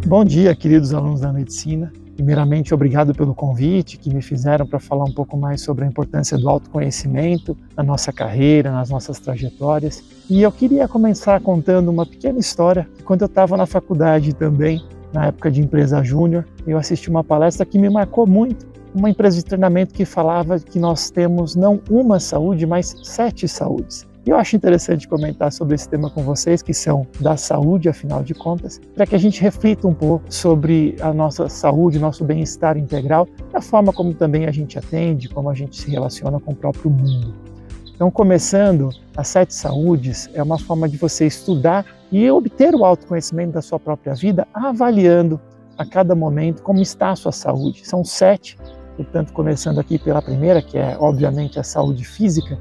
Bom dia, queridos alunos da medicina. Primeiramente, obrigado pelo convite que me fizeram para falar um pouco mais sobre a importância do autoconhecimento na nossa carreira, nas nossas trajetórias. E eu queria começar contando uma pequena história. Quando eu estava na faculdade também, na época de empresa júnior, eu assisti uma palestra que me marcou muito. Uma empresa de treinamento que falava que nós temos não uma saúde, mas 7 saúdes. E eu acho interessante comentar sobre esse tema com vocês, que são da saúde, afinal de contas, para que a gente reflita um pouco sobre a nossa saúde, nosso bem-estar integral, a forma como também a gente atende, como a gente se relaciona com o próprio mundo. Então, começando, as 7 saúdes é uma forma de você estudar e obter o autoconhecimento da sua própria vida, avaliando a cada momento como está a sua saúde. São 7, portanto, começando aqui pela primeira, que é, obviamente, a saúde física.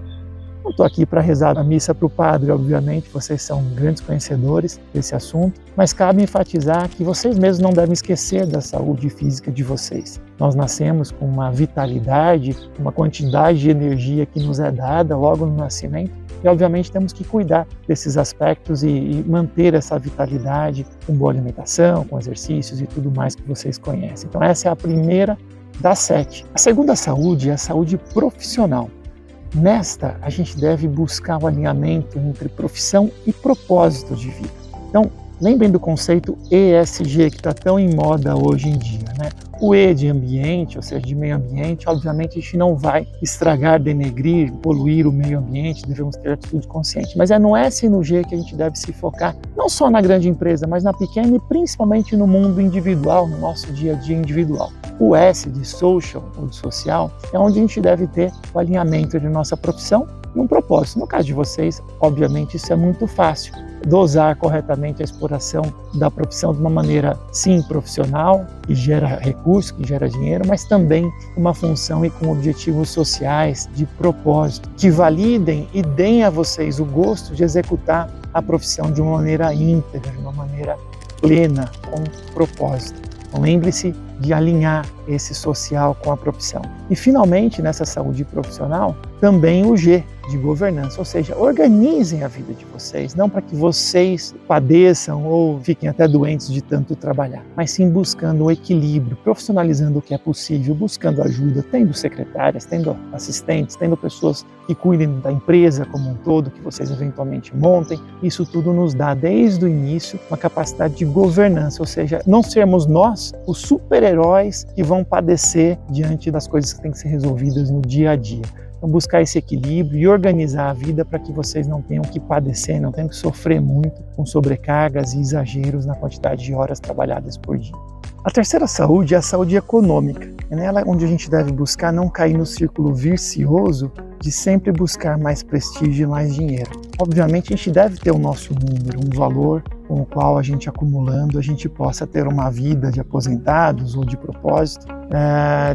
Não estou aqui para rezar a missa para o padre, obviamente, vocês são grandes conhecedores desse assunto, mas cabe enfatizar que vocês mesmos não devem esquecer da saúde física de vocês. Nós nascemos com uma vitalidade, uma quantidade de energia que nos é dada logo no nascimento e, obviamente, temos que cuidar desses aspectos e manter essa vitalidade com boa alimentação, com exercícios e tudo mais que vocês conhecem. Então, essa é a primeira das 7. A segunda saúde é a saúde profissional. Nesta, a gente deve buscar o alinhamento entre profissão e propósito de vida. Então, lembrem do conceito ESG, que está tão em moda hoje em dia, né? O E de ambiente, ou seja, de meio ambiente, obviamente a gente não vai estragar, denegrir, poluir o meio ambiente, devemos ter atitude consciente. Mas é no S e no G que a gente deve se focar, não só na grande empresa, mas na pequena e principalmente no mundo individual, no nosso dia a dia individual. O S de social, ou de social, é onde a gente deve ter o alinhamento entre nossa profissão e um propósito. No caso de vocês, obviamente, isso é muito fácil. Dosar corretamente a exploração da profissão de uma maneira, sim, profissional, que gera recurso, que gera dinheiro, mas também uma função e com objetivos sociais de propósito, que validem e deem a vocês o gosto de executar a profissão de uma maneira íntegra, de uma maneira plena, com propósito. Então, lembre-se de alinhar esse social com a profissão. E, finalmente, nessa saúde profissional, também o G de governança, ou seja, organizem a vida de vocês, não para que vocês padeçam ou fiquem até doentes de tanto trabalhar, mas sim buscando o equilíbrio, profissionalizando o que é possível, buscando ajuda, tendo secretárias, tendo assistentes, tendo pessoas que cuidem da empresa como um todo, que vocês eventualmente montem. Isso tudo nos dá, desde o início, uma capacidade de governança, ou seja, não sermos nós os super-heróis que vão padecer diante das coisas que têm que ser resolvidas no dia a dia. Então, buscar esse equilíbrio e organizar a vida para que vocês não tenham que padecer, não tenham que sofrer muito com sobrecargas e exageros na quantidade de horas trabalhadas por dia. A terceira saúde é a saúde econômica. É nela onde a gente deve buscar não cair no círculo vicioso de sempre buscar mais prestígio e mais dinheiro. Obviamente, a gente deve ter o nosso número, um valor com o qual a gente acumulando, a gente possa ter uma vida de aposentados ou de propósito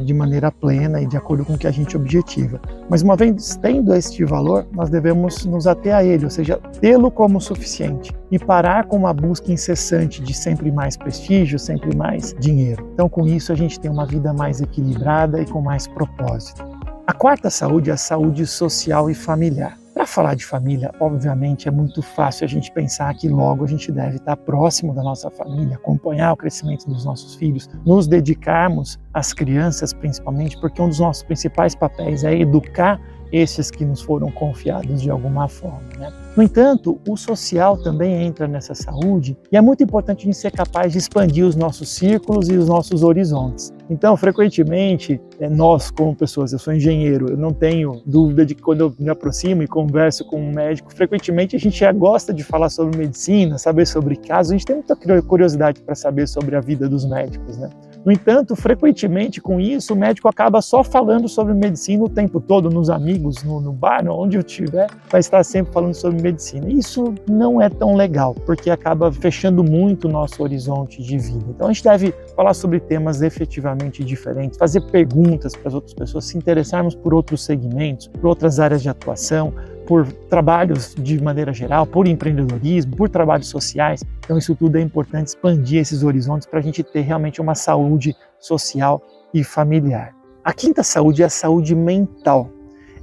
de maneira plena e de acordo com o que a gente objetiva. Mas uma vez tendo este valor, nós devemos nos ater a ele, ou seja, tê-lo como suficiente e parar com uma busca incessante de sempre mais prestígio, sempre mais dinheiro. Então, com isso, a gente tem uma vida mais equilibrada e com mais propósito. A quarta saúde é a saúde social e familiar. Para falar de família, obviamente, é muito fácil a gente pensar que logo a gente deve estar próximo da nossa família, acompanhar o crescimento dos nossos filhos, nos dedicarmos às crianças principalmente, porque um dos nossos principais papéis é educar esses que nos foram confiados de alguma forma, né? No entanto, o social também entra nessa saúde e é muito importante a gente ser capaz de expandir os nossos círculos e os nossos horizontes. Então, frequentemente, nós como pessoas, eu sou engenheiro, eu não tenho dúvida de que quando eu me aproximo e converso com um médico, frequentemente a gente já gosta de falar sobre medicina, saber sobre casos, a gente tem muita curiosidade para saber sobre a vida dos médicos, né? No entanto, frequentemente com isso, o médico acaba só falando sobre medicina o tempo todo, nos amigos, no bar, onde eu estiver, vai estar sempre falando sobre medicina. Isso não é tão legal, porque acaba fechando muito o nosso horizonte de vida. Então a gente deve falar sobre temas efetivamente diferentes, fazer perguntas para as outras pessoas, se interessarmos por outros segmentos, por outras áreas de atuação, por trabalhos de maneira geral, por empreendedorismo, por trabalhos sociais. Então isso tudo é importante, expandir esses horizontes para a gente ter realmente uma saúde social e familiar. A quinta saúde é a saúde mental.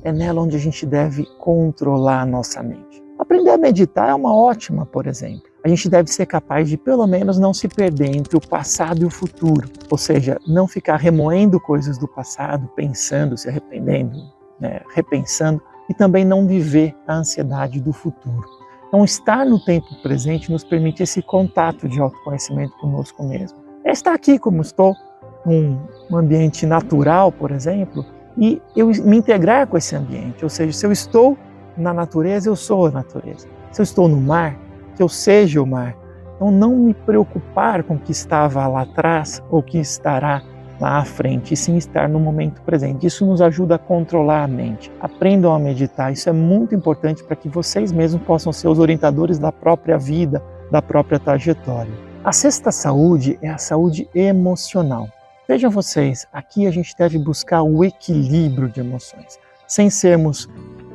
É nela onde a gente deve controlar a nossa mente. Aprender a meditar é uma ótima, por exemplo. A gente deve ser capaz de, pelo menos, não se perder entre o passado e o futuro. Ou seja, não ficar remoendo coisas do passado, pensando, se arrependendo, repensando, e também não viver a ansiedade do futuro. Então, estar no tempo presente nos permite esse contato de autoconhecimento conosco mesmo. É estar aqui como estou, num ambiente natural, por exemplo, e eu me integrar com esse ambiente. Ou seja, se eu estou na natureza, eu sou a natureza. Se eu estou no mar, que eu seja o mar. Então, não me preocupar com o que estava lá atrás ou o que estará lá à frente, e sim estar no momento presente. Isso nos ajuda a controlar a mente. Aprendam a meditar, isso é muito importante para que vocês mesmos possam ser os orientadores da própria vida, da própria trajetória. A sexta saúde é a saúde emocional. Vejam vocês, aqui a gente deve buscar o equilíbrio de emoções, sem sermos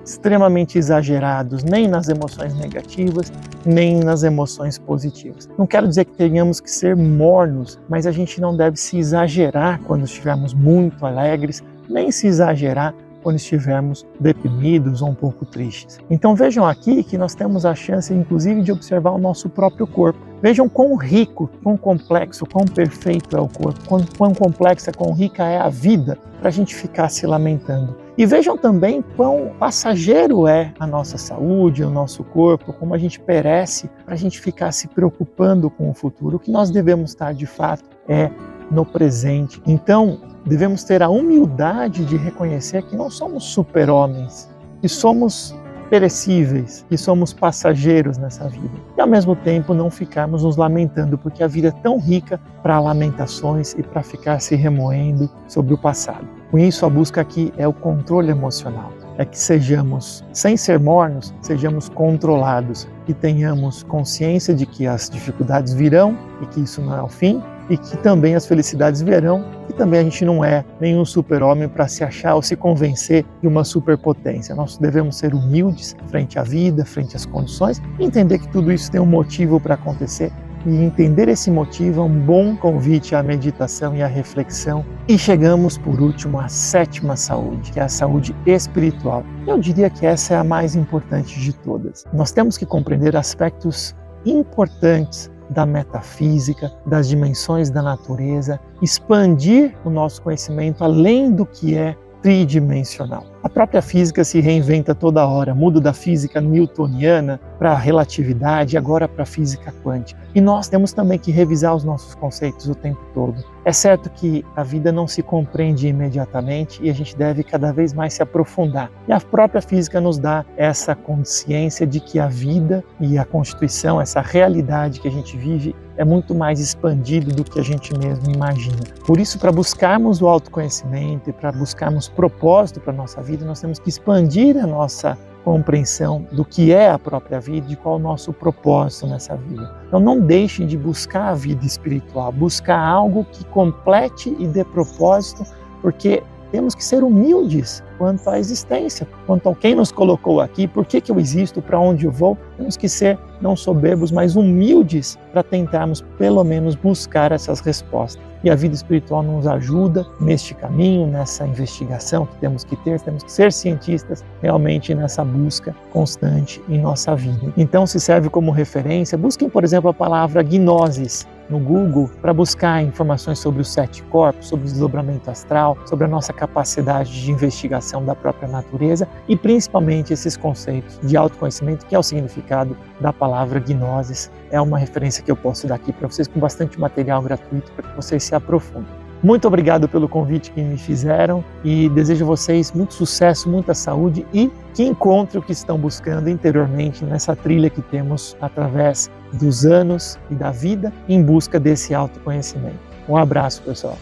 extremamente exagerados, nem nas emoções negativas, nem nas emoções positivas. Não quero dizer que tenhamos que ser mornos, mas a gente não deve se exagerar quando estivermos muito alegres, nem se exagerar quando estivermos deprimidos ou um pouco tristes. Então vejam aqui que nós temos a chance, inclusive, de observar o nosso próprio corpo. Vejam quão rico, quão complexo, quão perfeito é o corpo, quão complexa, quão rica é a vida, para a gente ficar se lamentando. E vejam também quão passageiro é a nossa saúde, o nosso corpo, como a gente perece para a gente ficar se preocupando com o futuro. O que nós devemos estar, de fato, é no presente. Então, devemos ter a humildade de reconhecer que não somos super-homens, que somos perecíveis, que somos passageiros nessa vida. E ao mesmo tempo não ficarmos nos lamentando, porque a vida é tão rica para lamentações e para ficar se remoendo sobre o passado. Com isso, a busca aqui é o controle emocional. É que sejamos, sem ser mornos, sejamos controlados e tenhamos consciência de que as dificuldades virão e que isso não é o fim, e que também as felicidades virão, e também a gente não é nenhum super-homem para se achar ou se convencer de uma superpotência. Nós devemos ser humildes frente à vida, frente às condições, e entender que tudo isso tem um motivo para acontecer, e entender esse motivo é um bom convite à meditação e à reflexão. E chegamos, por último, à sétima saúde, que é a saúde espiritual. Eu diria que essa é a mais importante de todas. Nós temos que compreender aspectos importantes da metafísica, das dimensões da natureza, expandir o nosso conhecimento além do que é tridimensional. A própria física se reinventa toda hora, muda da física newtoniana para a relatividade e agora para a física quântica. E nós temos também que revisar os nossos conceitos o tempo todo. É certo que a vida não se compreende imediatamente e a gente deve cada vez mais se aprofundar. E a própria física nos dá essa consciência de que a vida e a constituição, essa realidade que a gente vive, é muito mais expandido do que a gente mesmo imagina. Por isso, para buscarmos o autoconhecimento e para buscarmos propósito para a nossa vida, nós temos que expandir a nossa compreensão do que é a própria vida e qual é o nosso propósito nessa vida. Então não deixem de buscar a vida espiritual, buscar algo que complete e dê propósito, porque temos que ser humildes quanto à existência, quanto ao quem nos colocou aqui, por que eu existo, para onde eu vou. Temos que ser não soberbos, mas humildes para tentarmos pelo menos buscar essas respostas. E a vida espiritual nos ajuda neste caminho, nessa investigação que temos que ter, temos que ser cientistas realmente nessa busca constante em nossa vida. Então se serve como referência, busquem por exemplo a palavra gnosis no Google para buscar informações sobre os 7 corpos, sobre o desdobramento astral, sobre a nossa capacidade de investigação da própria natureza e principalmente esses conceitos de autoconhecimento, que é o significado da palavra gnosis. É uma referência que eu posso dar aqui para vocês com bastante material gratuito para que vocês se aprofundem. Muito obrigado pelo convite que me fizeram e desejo a vocês muito sucesso, muita saúde e que encontrem o que estão buscando interiormente nessa trilha que temos através dos anos e da vida em busca desse autoconhecimento. Um abraço, pessoal.